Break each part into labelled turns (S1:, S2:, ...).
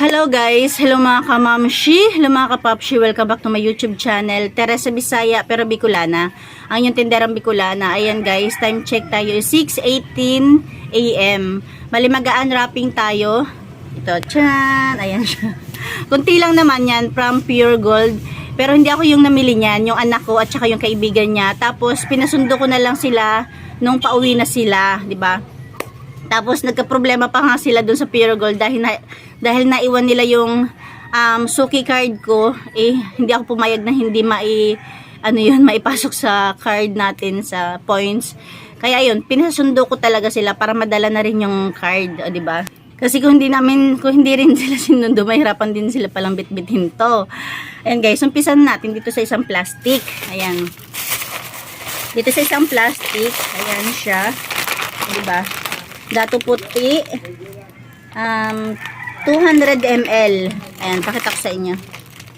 S1: Hello guys, hello mga kamamshi, hello mga kapapshi, welcome back to my YouTube channel, Teresa Bisaya pero Bicolana, ang yung tinderang Bicolana. Ayan guys, time check tayo is 6:18 AM. Bali mag-unwrapping tayo. Ito, tsan, ayan siya. Kunti lang naman yan from Pure Gold, pero hindi ako yung namili niyan, yung anak ko at saka yung kaibigan niya. Tapos pinasundo ko na lang sila nung pauwi na sila, di ba? Tapos nagka-problema pa nga sila doon sa Pure Gold dahil naiwan nila yung Suki card ko. Hindi ako pumayag na hindi maipasok sa card natin sa points. Kaya yun, pinasundo ko talaga sila para madala na rin yung card, di ba? Kasi kung hindi rin sila sinundo, mahirapan din sila palang bitbitin to. Ayan guys, umpisan natin dito sa isang plastic. Ayan. Dito sa isang plastic, ayan siya. Di ba? Dato puti, 200 ml. Ayan, pakita ko sa inyo.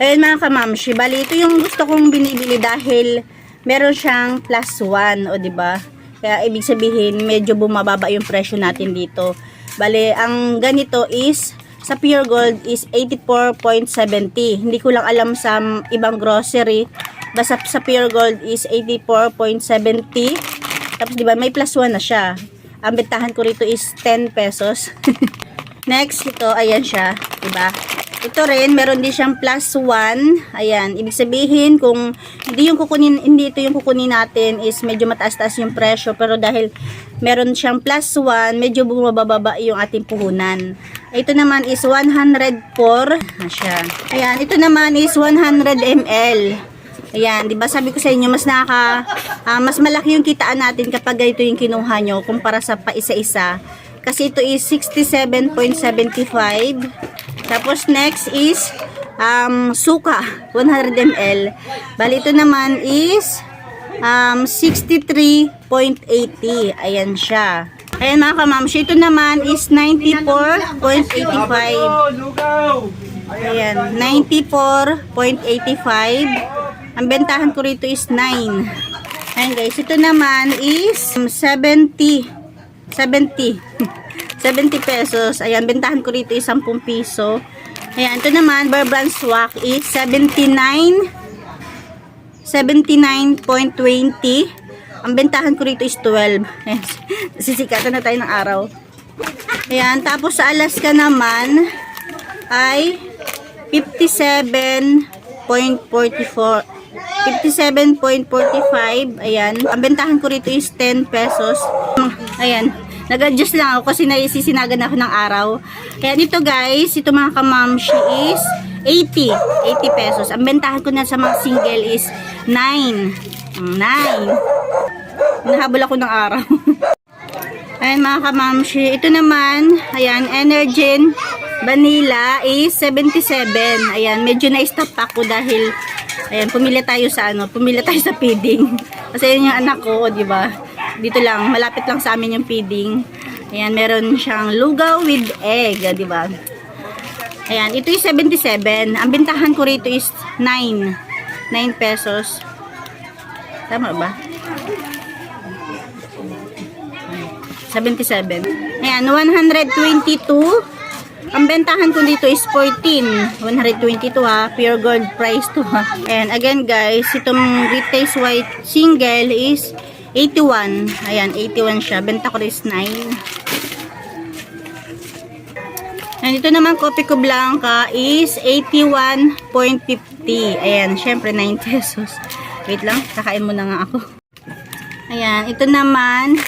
S1: Ayan mga kamamshi, bali ito yung gusto kong binibili dahil meron siyang +1, o diba? Kaya ibig sabihin, medyo bumababa yung presyo natin dito. Bali, ang ganito is, sa Pure Gold is 84.70. Hindi ko lang alam sa ibang grocery. Basta sa Pure Gold is 84.70. Tapos diba, may +1 na siya. Ang bentahan ko rito is 10 pesos. Next, ito, ayan siya, diba? Ito rin, meron din siyang +1. Ayan, ibig sabihin, kung hindi ito yung kukunin natin, is medyo mataas-taas yung presyo. Pero dahil meron siyang +1, medyo bumababa yung ating puhunan. Ito naman is 104. Siya. Ayan, ito naman is 100 ml. Ayan, 'di ba sabi ko sa inyo mas mas malaki yung kitaan natin kapag ito yung kinuha nyo kumpara sa paisa-isa. Kasi ito is 67.75. Tapos next is suka 100 ml. Bali ito naman is 63.80. Ayan siya. Ayan mga kamamshi, ito naman is 94.85. Ayan, 94.85. Ang bentahan ko rito is 9. Ayan guys, ito naman is 70 pesos. Ayan, bentahan ko rito is 10 piso. Ayan, ito naman, Bear Brand Swak is 79.20. Ang bentahan ko rito is 12. Ayan, sisikatan na tayo ng araw. Ayan, tapos sa Alaska naman ay 57.45. Ayan. Ang bentahan ko rito is 10 pesos. Ayan. Nag-adjust lang ako kasi naisisinagan ako ng araw. Kaya dito guys, ito mga kamamshi is 80 pesos. Ang bentahan ko na sa mga single is 9. Nahabol ako ng araw. Ayan mga kamamshi. Ito naman, ayan, Energin Vanilla is 77. Ayan, medyo na-stop ako dahil ayan, pumili tayo sa feeding. Kasi yun yung anak ko, di ba? Dito lang, malapit lang sa amin yung feeding. Ayan, meron siyang lugaw with egg, di ba? Ayan, ito is 77. Ang bintahan ko rito is 9 pesos. Tama ba? 77. Ayan, 122. Ang bentahan ko dito is 14. 122 ha. Pure Gold price to ha. And again guys, itong Retaste White single is 81. Ayan, 81 siya. Benta ko is 9. And ito naman, Copico Blanca is 81.50. Ayan, syempre 9 pesos. Wait lang, kakain muna nga ako. Ayan, ito naman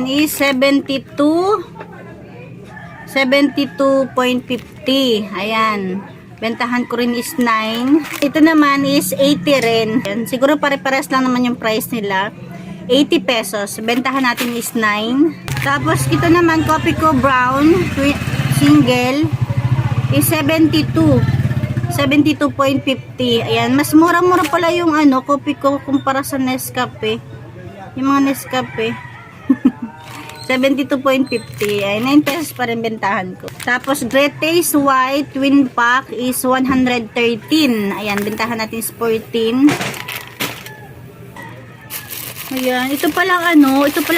S1: is 72.50. Ayan. Bentahan ko rin is 9. Ito naman is 80 rin. Ayan. Siguro pare-pares lang naman yung price nila. 80 pesos. Bentahan natin is 9. Tapos ito naman, Copico Brown single is 72.50. Ayan. Mas mura-mura pala yung Copico kumpara sa Nescafe. Yung mga Nescafe. 72.50. Ay, 9 pesos pa rin bentahan ko. Tapos, Great Taste White Twin Pack is 113. Ayan, bentahan natin is 14. Ayan, ito palang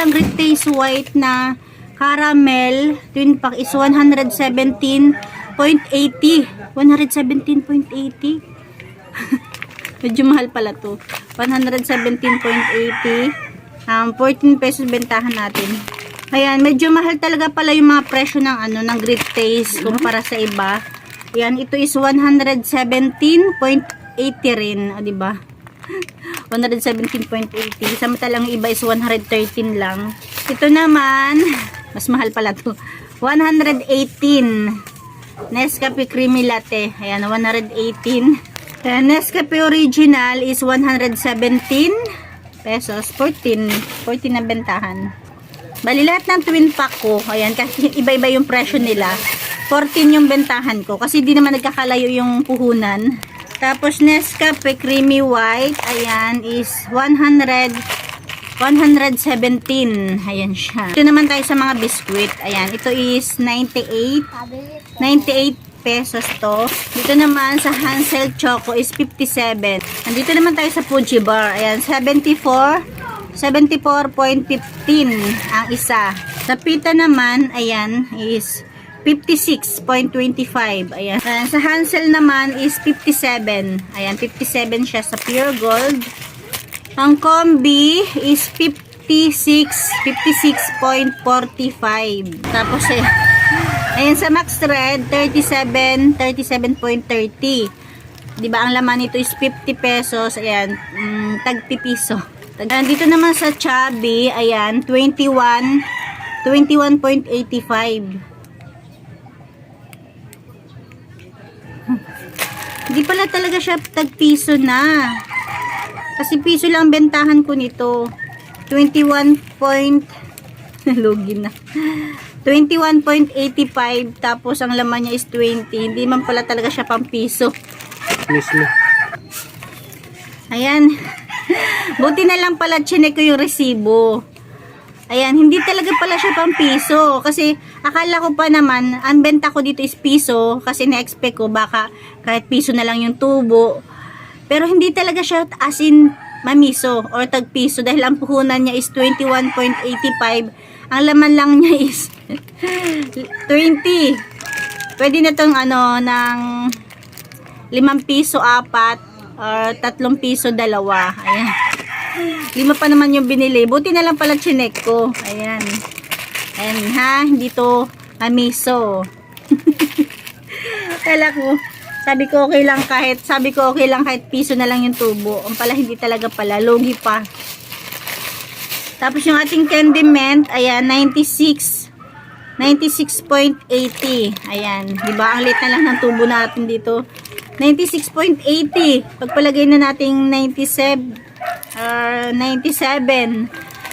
S1: Great Taste White na caramel twin pack is 117.50. 117.80. Medyo mahal pala to. 117.80. 14 pesos bentahan natin. Ayan, medyo mahal talaga pala yung mga presyo ng ano, ng Great Taste kumpara sa iba. Ayan, ito is 117.80 rin, di ba? 117.80. Samantalang iba is 113 lang. Ito naman, mas mahal pala to. 118. Nescafe Creamy Latte. Ayan, 118. Ayan, Nescafe Original is 117 pesos. 14 na bentahan. Bali, lahat ng twin pack ko, ayan, kasi iba-iba yung presyo nila. 14 yung bentahan ko, kasi di naman nagkakalayo yung puhunan. Tapos, Nescafe Creamy White, ayan, is 117. Ayan siya. Ito naman tayo sa mga biskuit. Ayan, ito is 98 pesos to. Dito naman sa Hansel Choco is 57. Nandito naman tayo sa Fuji Bar. Ayan, 74.15 ang isa. Sa pita naman, ayan, is 56.25. Ayan. Sa Hansel naman is 57. Ayan, 57 siya sa Pure Gold. Ang combi is 56.45. Tapos, ayan, sa Max Red, 37.30. Diba, ang laman nito is 50 pesos. Ayan, tagpipiso. Dito naman sa Chubby, ayan, 21.85. Hindi pala talaga siya tagpiso na. Kasi piso lang bentahan ko nito. 21. Na. 21.85, tapos ang laman niya is 20. Hindi man pala talaga siya pang piso.
S2: Mismo.
S1: Ayan. Buti na lang pala chinek ko yung resibo. Ayan, hindi talaga pala siya pang piso. Kasi akala ko pa naman, ang benta ko dito is piso. Kasi na-expect ko baka kahit piso na lang yung tubo. Pero hindi talaga siya as in mamiso or tagpiso. Dahil ang puhunan niya is 21.85. Ang laman lang niya is 20. Pwede na tong ano, ng 5 piso 4. Or 3 piso 2. Ayan. 5 pa naman yung binili. Buti na lang pala chinek ko. Ayan. Ayan ha. Hindi to mamiso. Kala ko. Sabi ko okay lang kahit piso na lang yung tubo. Ang pala hindi talaga pala. Logi pa. Tapos yung ating candy mint. Ayan. 96.80. Ayan. Diba? Ang lit na lang ng tubo natin dito. 96.80. Pagpalagay na nating 97.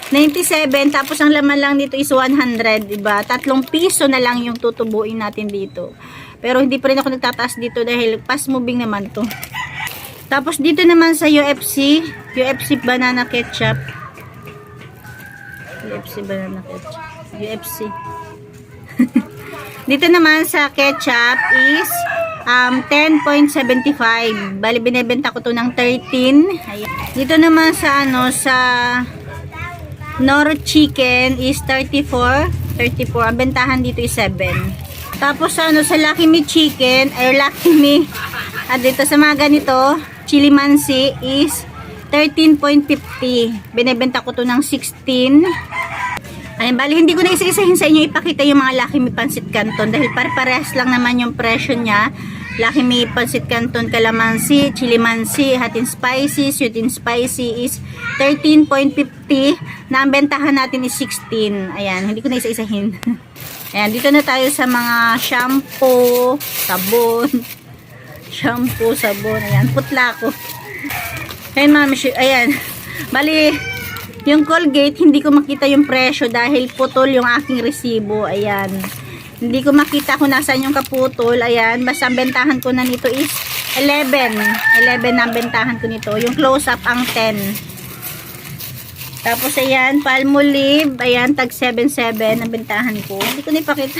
S1: 97. Tapos ang laman lang dito is 100. Diba? 3 piso na lang yung tutubuin natin dito. Pero hindi pa rin ako nagtataas dito dahil fast moving naman to. Tapos dito naman sa UFC banana ketchup. UFC. Dito naman sa ketchup is 10.75. Bali binebenta ko to ng 13. Ayan. Dito naman sa sa Nor chicken is 34. Ang bentahan dito is 7. Tapos sa Lucky Me chicken or Lucky Me dito sa mga ganito, chili mansi is 13.50. Binebenta ko to ng 16. Ayun, bali hindi ko na isa-isahin sa inyo ipakita yung mga Lucky Me Pancit Canton dahil pare-parehas lang naman yung presyo niya. Lucky Me Pancit Canton Calamansi, Chili Mansi, Hot and Spicy, Sweet and Spicy is 13.50. Na ang bentahan natin is 16. Ayan, hindi ko na isa-isahin. Ayan, dito na tayo sa mga shampoo, sabon. Ayan, putla ko. Ayan, ayan. Bali, yung Colgate, hindi ko makita yung presyo dahil putol yung aking resibo. Ayan. Hindi ko makita kung nasaan yung kaputol. Ayan. Basta ang bentahan ko na nito is 11. 11 na ang bentahan ko nito. Yung close-up ang 10. Tapos ayan, Palmolive. Ayan, tag 7.7 ang bentahan ko. Hindi ko na ipakita.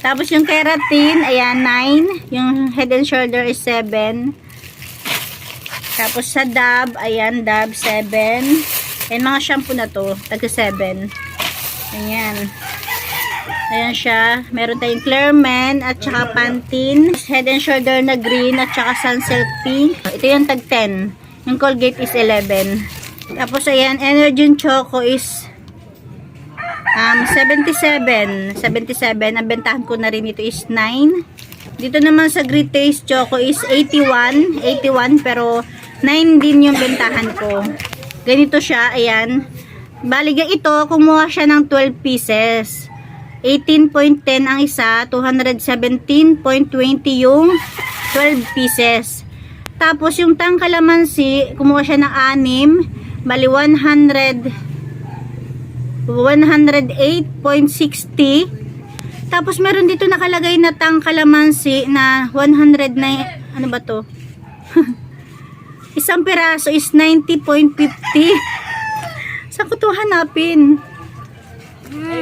S1: Tapos yung Keratin, ayan, 9. Yung Head and Shoulder is 7. Tapos sa Dove, ayan, Dove 7. Ayan, mga shampoo na to, tag 7. Ayan. Ayan siya. Meron tayong Clearman at saka Pantene. Head and Shoulder na green at saka Sunsilk pink. Ito yung tag 10. Yung Colgate is 11. Tapos ayan, Energen Choco is 77. 77. Ang bentahan ko na rin ito is 9. Dito naman sa Great Taste Choco is 81. 81 pero 9 din yung bentahan ko. Ganito siya. Ayan. Baliga ito, kumuha siya ng 12 pieces. 18.10 ang isa, 217.20 yung 12 pieces. Tapos yung tang kalamansi, kumuha siya ng 6, bali 108.60. Tapos meron dito nakalagay na tang kalamansi na 109, ano ba to? Isang piraso is 90.50. Saan ko to hanapin?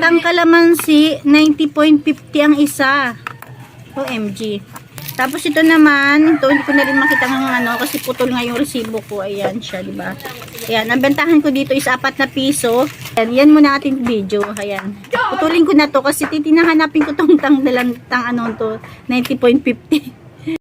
S1: Tang kalamansi, 90.50 ang isa. OMG. Tapos ito naman, ito hindi ko na rin makita ng ano kasi putol nga yung resibo ko. Ayan siya, di ba? Ayan, ang bentahan ko dito is 4 na piso. Ayan, yan muna ating video. Ayan. Putulin ko na to kasi titinahanapin ko tong tang ano to, 90.50.